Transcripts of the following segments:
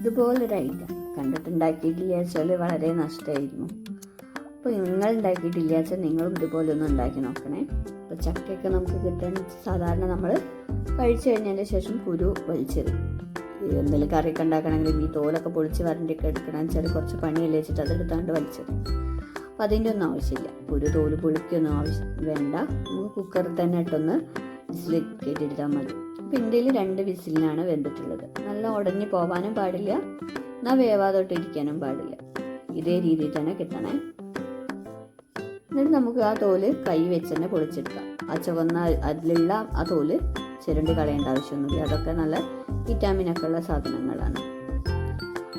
ഇതുപോലൊരു ഐറ്റം കണ്ടിട്ടുണ്ടാക്കിയിട്ടില്ല വെച്ചാൽ വളരെ നഷ്ടമായിരുന്നു. അപ്പോൾ നിങ്ങൾ ഉണ്ടാക്കിയിട്ടില്ല വെച്ചാൽ നിങ്ങളും ഇതുപോലെ ഒന്ന് ഉണ്ടാക്കി നോക്കണേ. അപ്പോൾ ചക്കയൊക്കെ നമുക്ക് കിട്ടാൻ സാധാരണ നമ്മൾ കഴിച്ചു കഴിഞ്ഞതിന് ശേഷം കുരു വലിച്ചെറിയും. എന്തെങ്കിലും കറിയൊക്കെ ഉണ്ടാക്കണമെങ്കിൽ ഈ തോലൊക്കെ പൊളിച്ച് വരണ്ടിയൊക്കെ എടുക്കണമെന്ന് വെച്ചാൽ കുറച്ച് പണിയല്ലേ വെച്ചിട്ട് അതെടുത്താണ്ട് വലിച്ചെറിയും. അപ്പോൾ അതിൻ്റെ ഒന്നും ആവശ്യമില്ല. കുരു തോല് പൊളിക്കൊന്നും വേണ്ട. നമുക്ക് കുക്കറിൽ തന്നെ ഇട്ടൊന്ന് വിസിൽ കയറ്റിയെടുത്താൽ മതി. അപ്പോൾ ഇന്ത്യയിൽ 2 വിസിലിനാണ് വെന്തിട്ടുള്ളത്. നല്ല ഉടഞ്ഞു പോകാനും പാടില്ല, എന്നാൽ വേവാതൊട്ട് ഇരിക്കാനും പാടില്ല. ഇതേ രീതിയിൽ തന്നെ കിട്ടണേ. എന്നിട്ട് നമുക്ക് ആ തോല് കൈ വെച്ച് തന്നെ പൊളിച്ചെടുക്കാം. ആ ചുവന്ന അതിലുള്ള ആ തോല് ചിരണ്ടി കളയേണ്ട ആവശ്യമൊന്നുമില്ല. അതൊക്കെ നല്ല വിറ്റാമിനൊക്കെ ഉള്ള സാധനങ്ങളാണ്.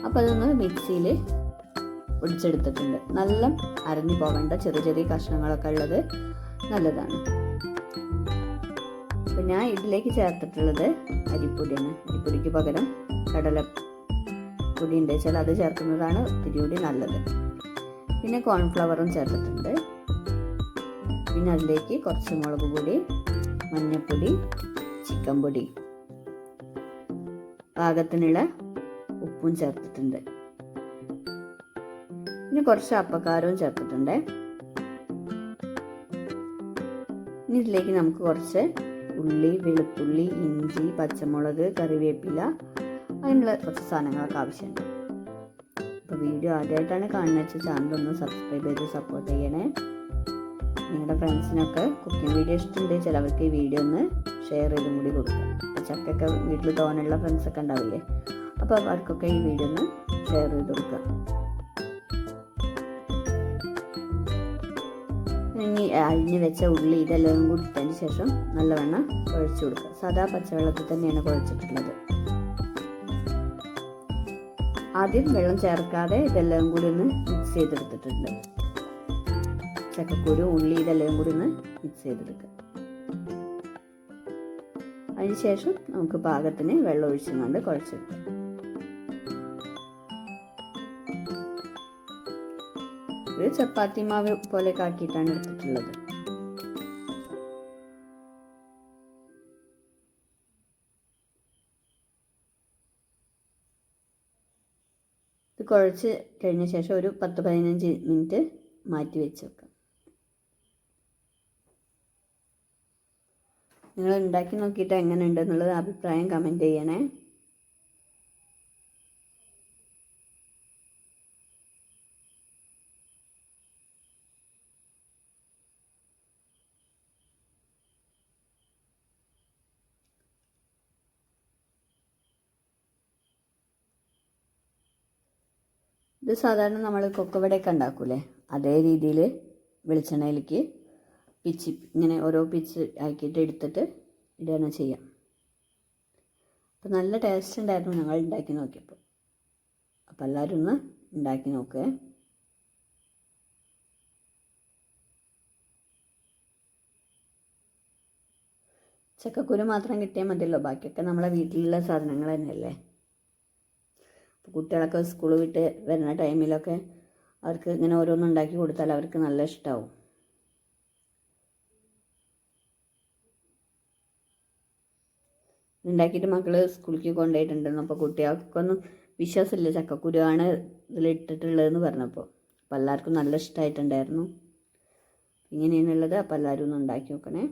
അപ്പോൾ അതൊന്ന് മിക്സിയിൽ പൊടിച്ചെടുത്തിട്ടുണ്ട്. നല്ല അരഞ്ഞു പോകേണ്ട ചെറിയ ചെറിയ കഷ്ണങ്ങളൊക്കെ ഉള്ളത് നല്ലതാണ്. അപ്പോൾ ഞാൻ ഇതിലേക്ക് ചേർത്തിട്ടുള്ളത് അരിപ്പൊടിയാണ്. അരിപ്പൊടിക്ക് പകരം കടലപ്പൊടി ഉണ്ട് വെച്ചാൽ അത് ചേർക്കുന്നതാണ് ഒത്തിരി നല്ലത്. പിന്നെ കോൺഫ്ലവറും ചേർത്തിട്ടുണ്ട്. പിന്നെ അതിലേക്ക് കുറച്ച് മുളക് പൊടി, മഞ്ഞൾപ്പൊടി, ചിക്കൻ പൊടി, പാകത്തിനുള്ള ഉപ്പും ചേർത്തിട്ടുണ്ട്. പിന്നെ കുറച്ച് അപ്പക്കാരവും ചേർത്തിട്ടുണ്ട്. ഇനി ഇതിലേക്ക് നമുക്ക് കുറച്ച് ഉള്ളി, വെളുത്തുള്ളി, ഇഞ്ചി, പച്ചമുളക്, കറിവേപ്പില അങ്ങനെയുള്ള കുറച്ച് സാധനങ്ങളൊക്കെ ആവശ്യമുണ്ട്. അപ്പോൾ വീഡിയോ ആദ്യമായിട്ടാണ് കാണുന്നത് ചാനലൊന്ന് സബ്സ്ക്രൈബ് ചെയ്ത് സപ്പോർട്ട് ചെയ്യണേ. നിങ്ങളുടെ ഫ്രണ്ട്സിനൊക്കെ കുക്കിംഗ് വീഡിയോ ഇഷ്ടമുണ്ട്, ചിലവർക്ക് ഈ വീഡിയോ ഒന്ന് ഷെയർ ചെയ്തും കൂടി കൊടുക്കുക. അപ്പോൾ ചക്കൊക്കെ വീട്ടിൽ തോനുള്ള ഫ്രണ്ട്സൊക്കെ ഉണ്ടാവില്ലേ, അപ്പോൾ അവർക്കൊക്കെ ഈ വീഡിയോ ഒന്ന് ഷെയർ ചെയ്ത് കൊടുക്കുക. ഇനി അരിഞ്ഞ് വെച്ച ഉള്ളി ഇതെല്ലാം കൂടി ഇട്ടതിന് ശേഷം നല്ലവണ്ണം കുഴച്ച് കൊടുക്കുക. സാധാ പച്ചവെള്ളത്തിൽ തന്നെയാണ് കുഴച്ചിട്ടുള്ളത്. ആദ്യം വെള്ളം ചേർക്കാതെ ഇതെല്ലാം കൂടി ഒന്ന് മിക്സ് ചെയ്തെടുത്തിട്ടുണ്ട്. ചക്കക്കുരു, ഉള്ളി ഇതെല്ലാം കൂടി ഒന്ന് മിക്സ് ചെയ്തെടുക്കുക. അതിനുശേഷം നമുക്ക് പാകത്തിന് വെള്ളം ഒഴിച്ചുകൊണ്ട് കുഴച്ചെടുക്കാം. ഒരു ചപ്പാത്തി മാവ് പോലെ ആക്കിയിട്ടാണ് എടുത്തിട്ടുള്ളത്. ഇത് കുഴച്ച് കഴിഞ്ഞ ശേഷം ഒരു 10-15 മിനിറ്റ് മാറ്റി വെച്ച് വെക്കാം. നിങ്ങൾ ഉണ്ടാക്കി നോക്കിയിട്ട് എങ്ങനെയുണ്ട് എന്നുള്ളത് അഭിപ്രായം കമൻറ്റ് ചെയ്യണേ. ഇത് സാധാരണ നമ്മൾ കൊക്കവടയൊക്കെ ഉണ്ടാക്കൂലേ, അതേ രീതിയിൽ വെളിച്ചെണ്ണയിലേക്ക് ഇങ്ങനെ ഓരോ പിച്ച് ആക്കിയിട്ട് എടുത്തിട്ട് ഇടുകയാണ് ചെയ്യാം. അപ്പോൾ നല്ല ടേസ്റ്റ് ഉണ്ടായിരുന്നു ഞങ്ങൾ ഉണ്ടാക്കി നോക്കിയപ്പോൾ. അപ്പോൾ എല്ലാവരും ഒന്ന് ഉണ്ടാക്കി നോക്കുക. ചക്കക്കുരു മാത്രം കിട്ടിയാൽ മതിയല്ലോ, ബാക്കിയൊക്കെ നമ്മളെ വീട്ടിലുള്ള സാധനങ്ങൾ തന്നെയല്ലേ. കുട്ടികളൊക്കെ സ്കൂൾ വിട്ട് വരുന്ന ടൈമിലൊക്കെ അവർക്ക് ഇങ്ങനെ ഓരോന്നും ഉണ്ടാക്കി കൊടുത്താൽ അവർക്ക് നല്ല ഇഷ്ടമാവും. ഉണ്ടാക്കിയിട്ട് മക്കൾ സ്കൂളിലേക്ക് കൊണ്ടുപോയിട്ടുണ്ടെന്ന്. അപ്പോൾ കുട്ടികൾക്കൊന്നും വിശ്വാസമില്ല ചക്കക്കുരുവാണ് ഇതിലിട്ടിട്ടുള്ളതെന്ന് പറഞ്ഞപ്പോൾ. അപ്പോൾ എല്ലാവർക്കും നല്ല ഇഷ്ടമായിട്ടുണ്ടായിരുന്നു. ഇങ്ങനെയാണുള്ളത്. അപ്പോൾ എല്ലാവരും ഒന്ന് ഉണ്ടാക്കി നോക്കണേ.